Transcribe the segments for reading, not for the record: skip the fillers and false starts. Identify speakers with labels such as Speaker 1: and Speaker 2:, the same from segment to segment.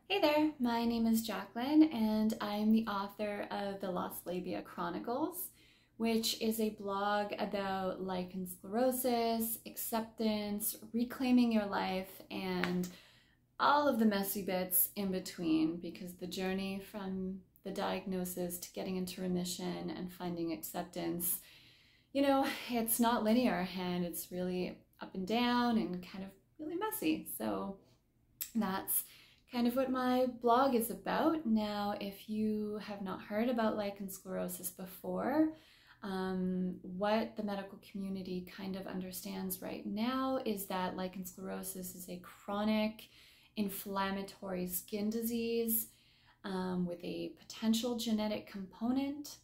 Speaker 1: Hey there, my name is Jacqueline and I'm the author of the Lost Labia Chronicles, which is a blog about lichen sclerosis, acceptance, reclaiming your life, and all of the messy bits in between, because the journey from the diagnosis to getting into remission and finding acceptance, it's not linear and it's really up and down and kind of really messy. So that's kind of what my blog is about. Now, if you have not heard about lichen sclerosus before, what the medical community kind of understands right now is that lichen sclerosus is a chronic inflammatory skin disease with a potential genetic component.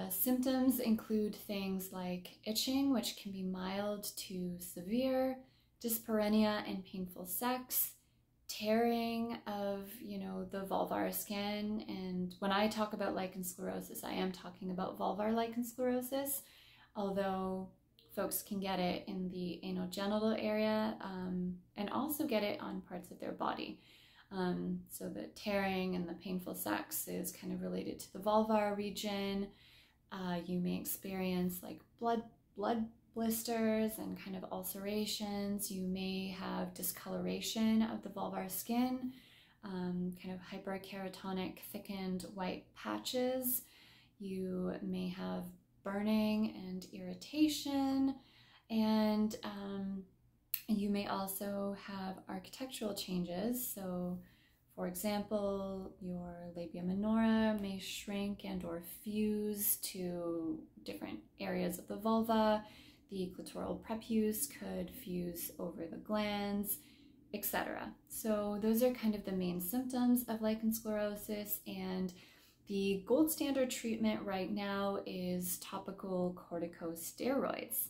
Speaker 1: Symptoms include things like itching, which can be mild to severe, dyspareunia and painful sex, tearing of, the vulvar skin. And when I talk about lichen sclerosus, I am talking about vulvar lichen sclerosus, although folks can get it in the anogenital area and also get it on parts of their body. So the tearing and the painful sex is kind of related to the vulvar region. You may experience like blood blisters and kind of ulcerations. You may have discoloration of the vulvar skin, kind of hyperkeratonic thickened white patches. You may have burning and irritation, and you may also have architectural changes. So for example, your labia minora may shrink and or fuse to different areas of the vulva. The clitoral prepuce could fuse over the glands, etc. So those are kind of the main symptoms of lichen sclerosus, and the gold standard treatment right now is topical corticosteroids.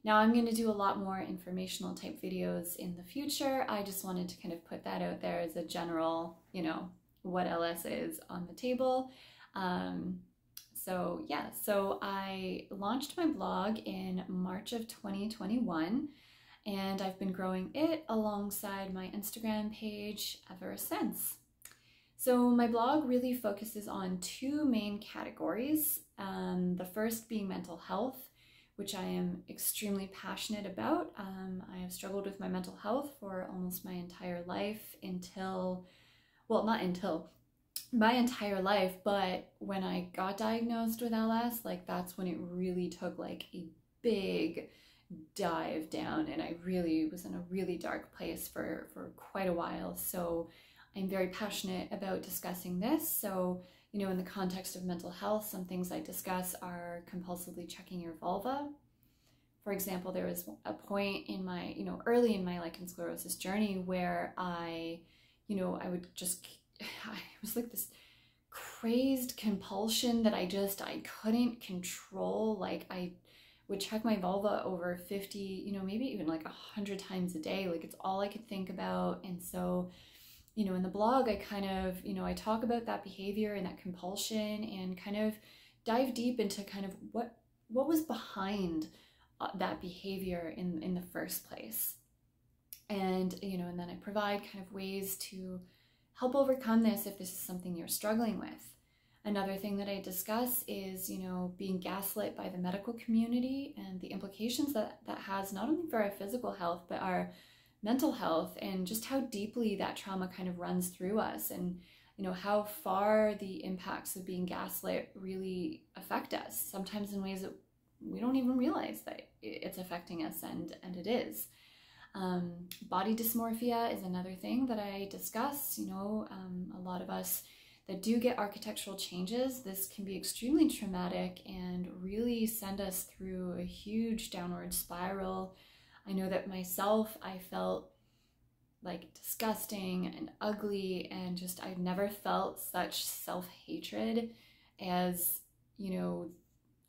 Speaker 1: Now, I'm going to do a lot more informational type videos in the future. I just wanted to kind of put that out there as a general, what LS is on the table. So I launched my blog in March of 2021, and I've been growing it alongside my Instagram page ever since. So my blog really focuses on two main categories. The first being mental health, which I am extremely passionate about. I have struggled with my mental health for almost my entire life my entire life, but when I got diagnosed with LS, that's when it really took like a big dive down, and I really was in a really dark place for quite a while. So I'm very passionate about discussing this. So in the context of mental health, some things I discuss are compulsively checking your vulva. For example, there was a point in my, early in my lichen sclerosus journey where I was like this crazed compulsion that I couldn't control. Like I would check my vulva over 50, maybe even like 100 times a day. Like it's all I could think about. And so in the blog, I kind of, I talk about that behavior and that compulsion and kind of dive deep into kind of what was behind that behavior in the first place. And, and then I provide kind of ways to help overcome this if this is something you're struggling with. Another thing that I discuss is, being gaslit by the medical community and the implications that has not only for our physical health, but our mental health, and just how deeply that trauma kind of runs through us, and how far the impacts of being gaslit really affect us, sometimes in ways that we don't even realize that it's affecting us, and it is. Body dysmorphia is another thing that I discuss. A lot of us that do get architectural changes, this can be extremely traumatic and really send us through a huge downward spiral. I know that myself, I felt like disgusting and ugly, and just I've never felt such self-hatred as,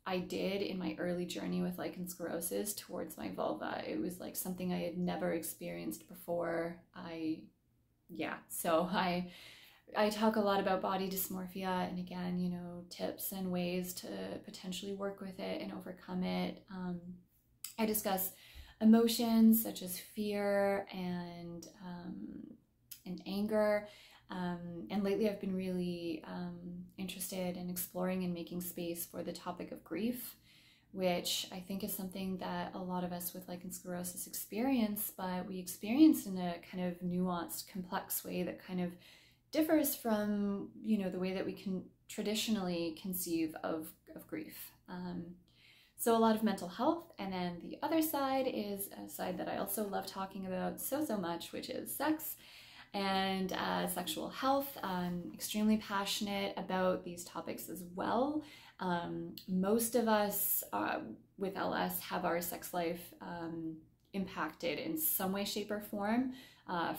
Speaker 1: I did in my early journey with lichen sclerosus towards my vulva. It was like something I had never experienced before. So I talk a lot about body dysmorphia, and again, tips and ways to potentially work with it and overcome it. I discuss emotions such as fear and and anger. And lately I've been really interested in exploring and making space for the topic of grief, which I think is something that a lot of us with lichen sclerosus experience, but we experience in a kind of nuanced, complex way that kind of differs from, you know, the way that we can traditionally conceive of grief. So a lot of mental health, and then the other side is a side that I also love talking about so much, which is sex and sexual health. I'm extremely passionate about these topics as well. Most of us with LS have our sex life impacted in some way, shape, or form.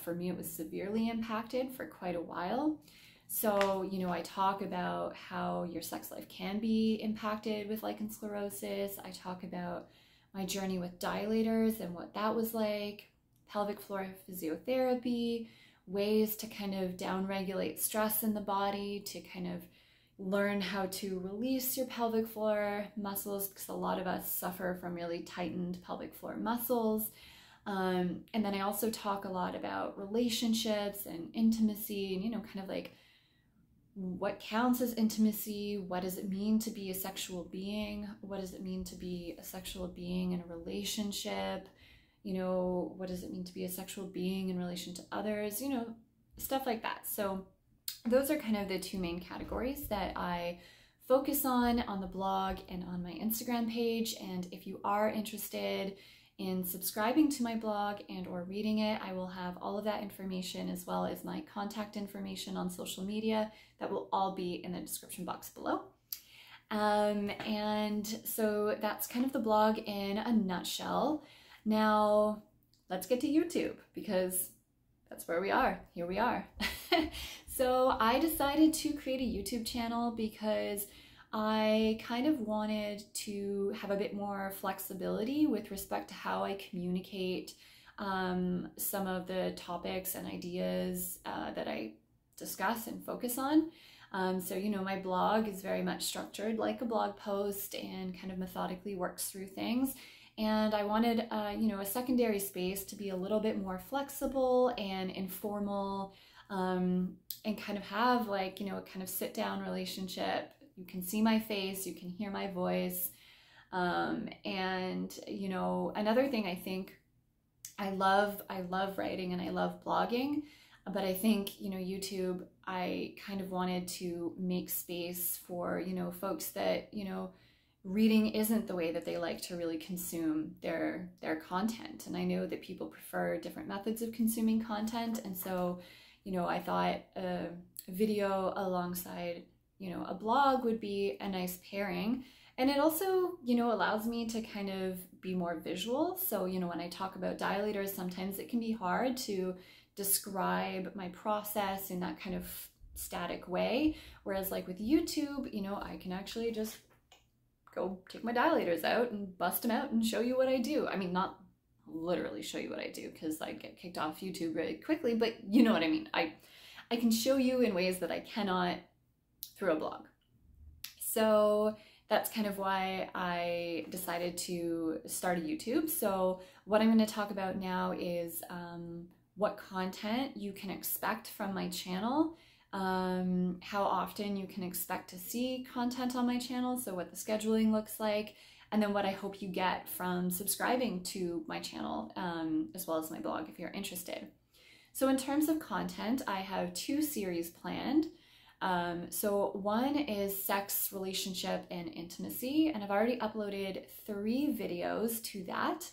Speaker 1: For me, it was severely impacted for quite a while. So, you know, I talk about how your sex life can be impacted with lichen sclerosus. I talk about my journey with dilators and what that was like, pelvic floor physiotherapy, ways to kind of downregulate stress in the body, to kind of learn how to release your pelvic floor muscles, because a lot of us suffer from really tightened pelvic floor muscles. And then I also talk a lot about relationships and intimacy, and, you know, kind of like what counts as intimacy, what does it mean to be a sexual being, what does it mean to be a sexual being in a relationship, you know, what does it mean to be a sexual being in relation to others, you know, stuff like that. So those are kind of the two main categories that I focus on the blog and on my Instagram page. And if you are interested in subscribing to my blog and or reading it, I will have all of that information as well as my contact information on social media. That will all be in the description box below. And so that's kind of the blog in a nutshell. Now let's get to YouTube, because that's where we are. Here we are. So I decided to create a YouTube channel because I kind of wanted to have a bit more flexibility with respect to how I communicate some of the topics and ideas that I discuss and focus on. So, you know, my blog is very much structured like a blog post and kind of methodically works through things. And I wanted, you know, a secondary space to be a little bit more flexible and informal, and kind of have like, you know, a kind of sit down relationship. You can see my face, you can hear my voice. And, you know, another thing, I think I love writing and I love blogging, but I think, you know, YouTube, I kind of wanted to make space for, you know, folks that, you know, reading isn't the way that they like to really consume their content. And I know that people prefer different methods of consuming content. And so, you know, I thought a video alongside, you know, a blog would be a nice pairing. And it also, you know, allows me to kind of be more visual. So, you know, when I talk about dilators, sometimes it can be hard to describe my process in that kind of static way. Whereas like with YouTube, you know, I can actually just go take my dilators out and bust them out and show you what I do. I mean, not literally show you what I do, because I get kicked off YouTube really quickly, but you know what I mean. I can show you in ways that I cannot through a blog. So that's kind of why I decided to start a YouTube. So what I'm going to talk about now is what content you can expect from my channel, how often you can expect to see content on my channel, so what the scheduling looks like, and then what I hope you get from subscribing to my channel, as well as my blog if you're interested. So in terms of content, I have 2 series planned. So one is sex, relationship, and intimacy, and I've already uploaded 3 videos to that.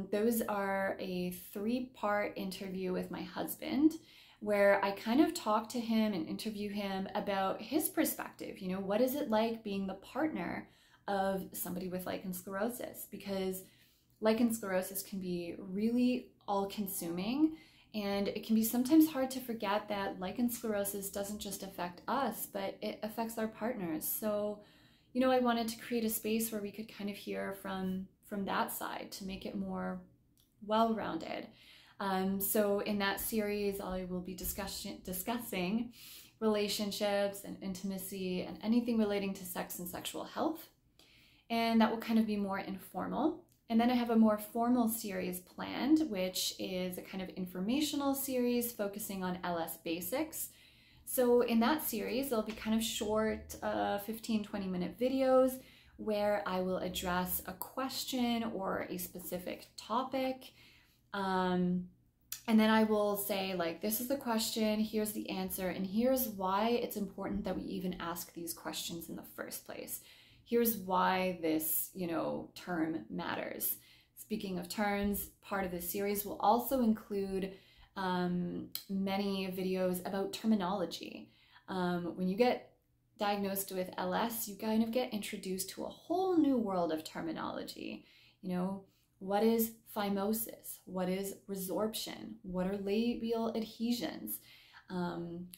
Speaker 1: Those are a 3-part interview with my husband, where I kind of talk to him and interview him about his perspective. You know, what is it like being the partner of somebody with lichen sclerosus? Because lichen sclerosus can be really all-consuming, and it can be sometimes hard to forget that lichen sclerosus doesn't just affect us, but it affects our partners. So, you know, I wanted to create a space where we could kind of hear from that side to make it more well-rounded. So in that series, I will be discussing relationships and intimacy and anything relating to sex and sexual health. And that will kind of be more informal. And then I have a more formal series planned, which is a kind of informational series focusing on LS basics. So in that series, there'll be kind of short 15-20 minute videos where I will address a question or a specific topic. And then I will say, like, this is the question, here's the answer, and here's why it's important that we even ask these questions in the first place. Here's why this, term matters. Speaking of terms, part of this series will also include many videos about terminology. When you get diagnosed with LS, you kind of get introduced to a whole new world of terminology. What is phimosis? What is resorption? What are labial adhesions?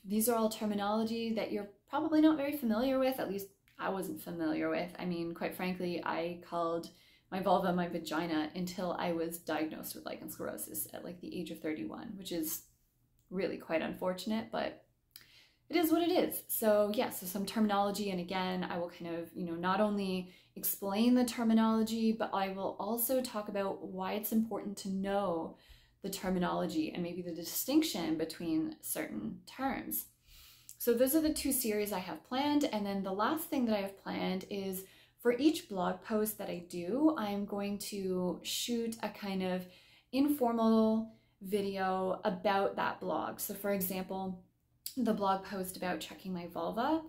Speaker 1: These are all terminology that you're probably not very familiar with, at least I wasn't familiar with. I mean, quite frankly, I called my vulva my vagina until I was diagnosed with lichen sclerosus at like the age of 31, which is really quite unfortunate, but it is what it is. So yeah, so some terminology, and again, I will kind of, not only explain the terminology, but I will also talk about why it's important to know the terminology and maybe the distinction between certain terms. So those are the two series I have planned. And then the last thing that I have planned is for each blog post that I do, I'm going to shoot a kind of informal video about that blog. So for example, the blog post about checking my vulva,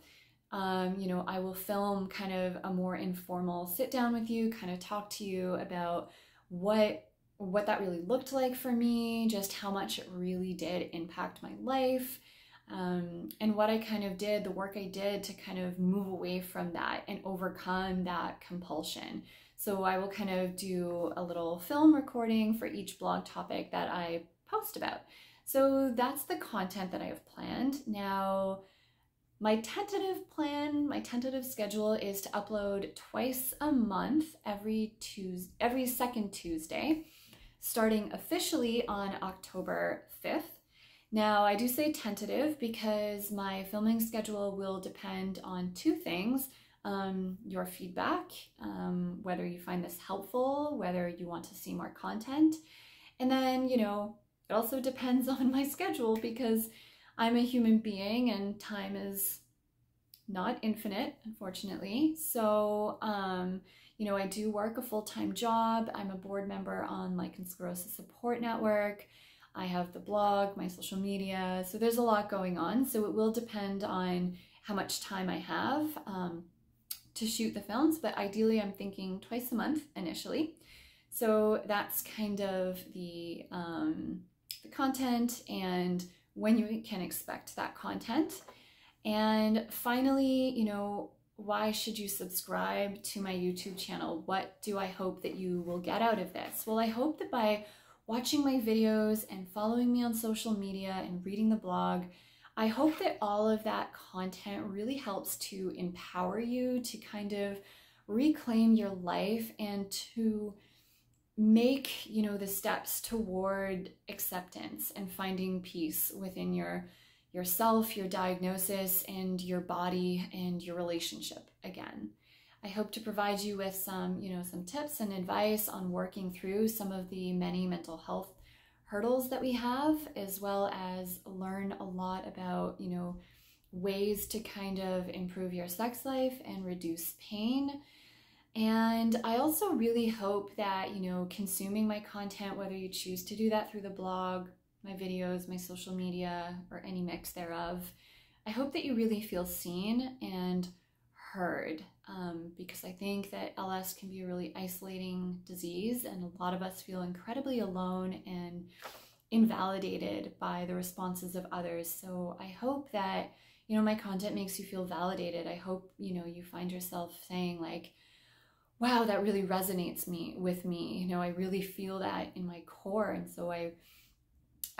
Speaker 1: I will film kind of a more informal sit down with you, kind of talk to you about what that really looked like for me, just how much it really did impact my life, and what I kind of did, the work I did to kind of move away from that and overcome that compulsion. So I will kind of do a little film recording for each blog topic that I post about. So that's the content that I have planned. Now, my tentative schedule is to upload twice a month, every second Tuesday, starting officially on October 5th. Now, I do say tentative because my filming schedule will depend on two things: your feedback, whether you find this helpful, whether you want to see more content, and then, it also depends on my schedule because I'm a human being and time is not infinite, unfortunately. So, I do work a full-time job. I'm a board member on Lichen Sclerosus Support Network. I have the blog, my social media. So there's a lot going on. So it will depend on how much time I have to shoot the films, but ideally I'm thinking twice a month initially. So that's kind of the content and when you can expect that content. And finally, why should you subscribe to my YouTube channel? What do I hope that you will get out of this? Well, I hope that by watching my videos and following me on social media and reading the blog, I hope that all of that content really helps to empower you to kind of reclaim your life and to make, the steps toward acceptance and finding peace within yourself, your diagnosis, and your body and your relationship again. I hope to provide you with some tips and advice on working through some of the many mental health hurdles that we have, as well as learn a lot about, ways to kind of improve your sex life and reduce pain. And I also really hope that, consuming my content, whether you choose to do that through the blog, my videos, my social media, or any mix thereof, I hope that you really feel seen and heard, because I think that LS can be a really isolating disease and a lot of us feel incredibly alone and invalidated by the responses of others. So I hope that, my content makes you feel validated. I hope, you find yourself saying like, wow, that really resonates with me. I really feel that in my core. And so I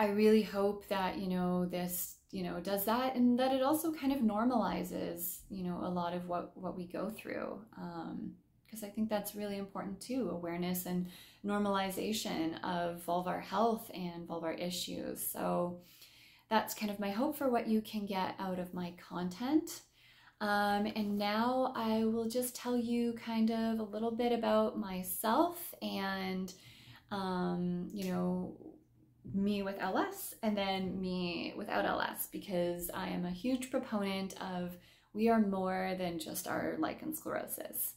Speaker 1: really hope that, this, does that, and that it also kind of normalizes, a lot of what we go through. Because I think that's really important too, awareness and normalization of vulvar health and vulvar issues. So that's kind of my hope for what you can get out of my content. And now I will just tell you kind of a little bit about myself and, you know, me with LS and then me without LS, because I am a huge proponent of we are more than just our lichen sclerosus.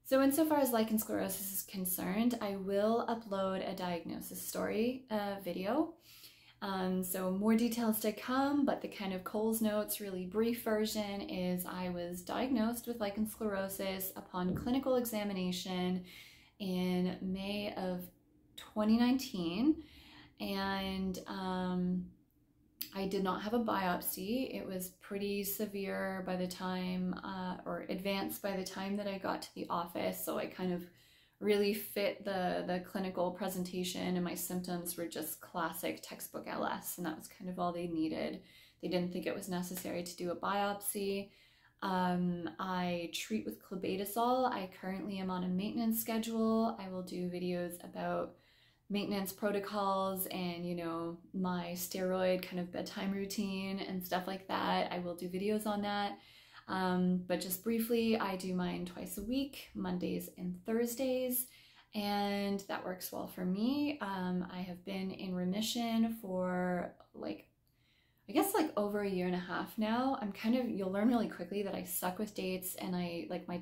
Speaker 1: So insofar as lichen sclerosus is concerned, I will upload a diagnosis story video. So more details to come, but the kind of Coles Notes, really brief version is I was diagnosed with lichen sclerosus upon clinical examination in May of 2019. And I did not have a biopsy. It was pretty severe by the time, or advanced by the time that I got to the office. So I kind of really fit the clinical presentation, and my symptoms were just classic textbook LS, and that was kind of all they needed. They didn't think it was necessary to do a biopsy. I treat with clobetasol. I currently am on a maintenance schedule. I will do videos about maintenance protocols and, you know, my steroid kind of bedtime routine and stuff like that. I will do videos on that. But just briefly, I do mine twice a week, Mondays and Thursdays, and that works well for me. I have been in remission for I guess over a year and a half now. You'll learn really quickly that I suck with dates, and my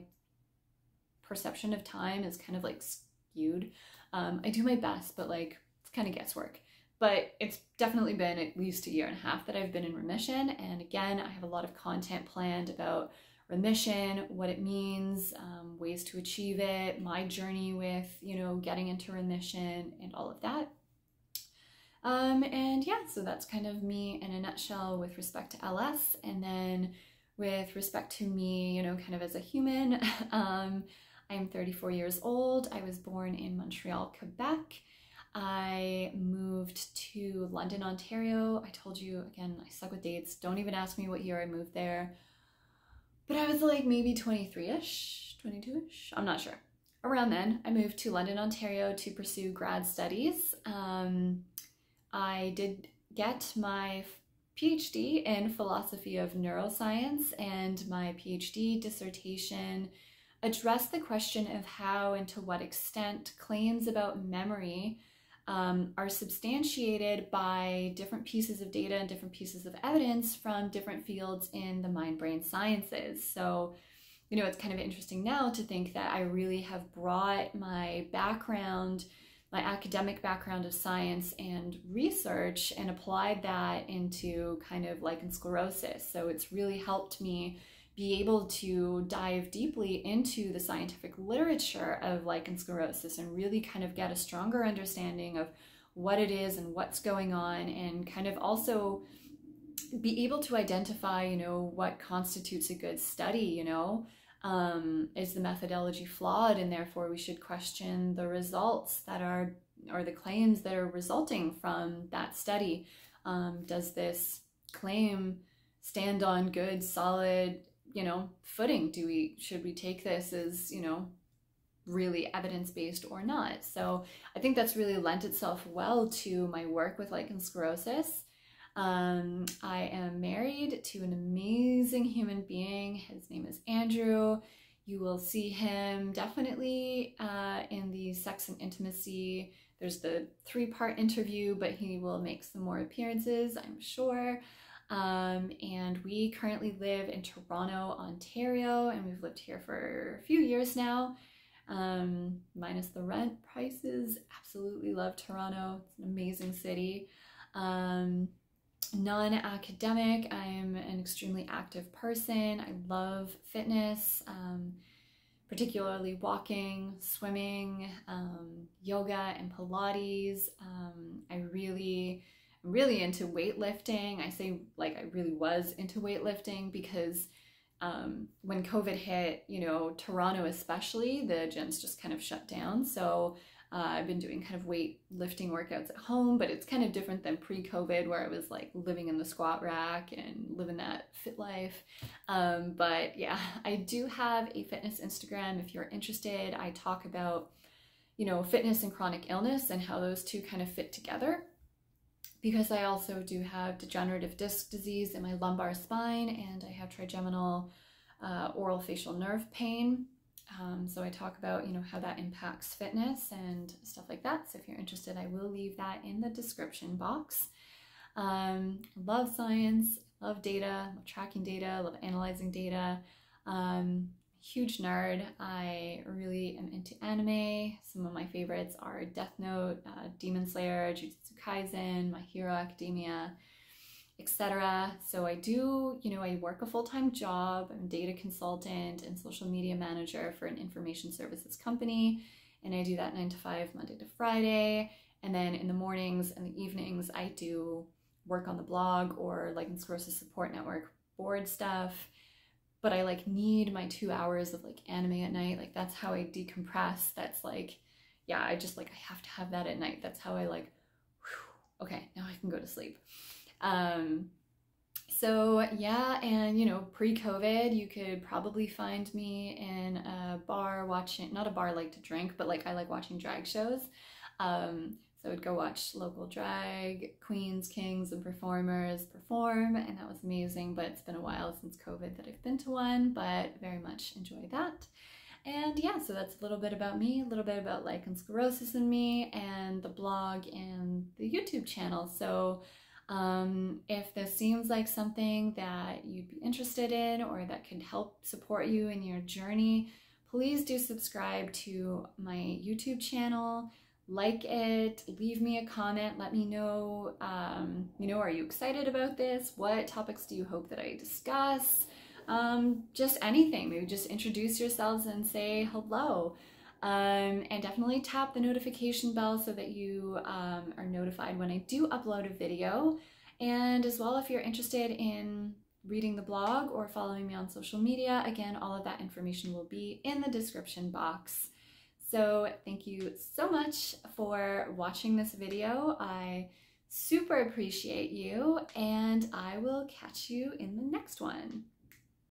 Speaker 1: perception of time is kind of skewed. I do my best, but it's kind of guesswork. But it's definitely been at least a year and a half that I've been in remission. And again, I have a lot of content planned about remission, what it means, ways to achieve it, my journey with, you know, getting into remission and all of that. And yeah, so that's kind of me in a nutshell with respect to LS. And then with respect to me, you know, kind of as a human, I'm 34 years old. I was born in Montreal, Quebec. I moved to London, Ontario. I told you, again, I suck with dates. Don't even ask me what year I moved there. But I was maybe 23-ish, 22-ish, I'm not sure. Around then, I moved to London, Ontario to pursue grad studies. I did get my PhD in philosophy of neuroscience, and my PhD dissertation addressed the question of how and to what extent claims about memory are substantiated by different pieces of data and different pieces of evidence from different fields in the mind-brain sciences. So, you know, it's kind of interesting now to think that I really have brought my background, my academic background of science and research, and applied that into kind of lichen sclerosus. So it's really helped me be able to dive deeply into the scientific literature of lichen sclerosus and really kind of get a stronger understanding of what it is and what's going on, and kind of also be able to identify, you know, what constitutes a good study. You know, is the methodology flawed, and therefore we should question the results that are, or the claims that are resulting from that study. Does this claim stand on good, solid, you know, footing? Should we take this as, you know, really evidence-based or not? So I think that's really lent itself well to my work with lichen sclerosus. I am married to an amazing human being. His name is Andrew. You will see him definitely in the Sex and Intimacy. There's the 3-part interview, but he will make some more appearances, I'm sure. And we currently live in Toronto, Ontario, and we've lived here for a few years now, minus the rent prices. Absolutely love Toronto. It's an amazing city. Non-academic, I'm an extremely active person. I love fitness, particularly walking, swimming, yoga, and Pilates. I'm really into weightlifting. I say I really was into weightlifting because when COVID hit, you know, Toronto especially, the gyms just kind of shut down. So I've been doing kind of weightlifting workouts at home, but it's kind of different than pre-COVID, where I was living in the squat rack and living that fit life. But yeah, I do have a fitness Instagram if you're interested. I talk about, you know, fitness and chronic illness and how those two kind of fit together, because I also do have degenerative disc disease in my lumbar spine, and I have trigeminal oral facial nerve pain. So I talk about, how that impacts fitness and stuff like that. So if you're interested, I will leave that in the description box. Love science, love data, love tracking data, love analyzing data. Huge nerd. I really am into anime. Some of my favorites are Death Note, Demon Slayer, Jujutsu Kaisen, My Hero Academia, etc. So I do, I work a full-time job. I'm a data consultant and social media manager for an information services company. And I do that 9 to 5, Monday to Friday. And then in the mornings and the evenings, I do work on the blog or Lichen Sclerosus Support Network board stuff. But I need my 2 hours of anime at night. That's how I decompress. That's yeah, I just I have to have that at night. That's how I whew, okay, now I can go to sleep. So yeah, and pre-COVID, you could probably find me in a bar watching, not a bar to drink, but I like watching drag shows. So I'd go watch local drag queens, kings, and performers perform, and that was amazing, but it's been a while since COVID that I've been to one, but very much enjoy that. And yeah, so that's a little bit about me, a little bit about Lichen Sclerosus and me, and the blog and the YouTube channel. So if this seems like something that you'd be interested in or that could help support you in your journey, please do subscribe to my YouTube channel. Like it, leave me a comment, let me know, are you excited about this? What topics do you hope that I discuss? Just anything, maybe just introduce yourselves and say hello. And definitely tap the notification bell so that you are notified when I do upload a video. And as well, if you're interested in reading the blog or following me on social media, again, all of that information will be in the description box. So thank you so much for watching this video. I super appreciate you, and I will catch you in the next one.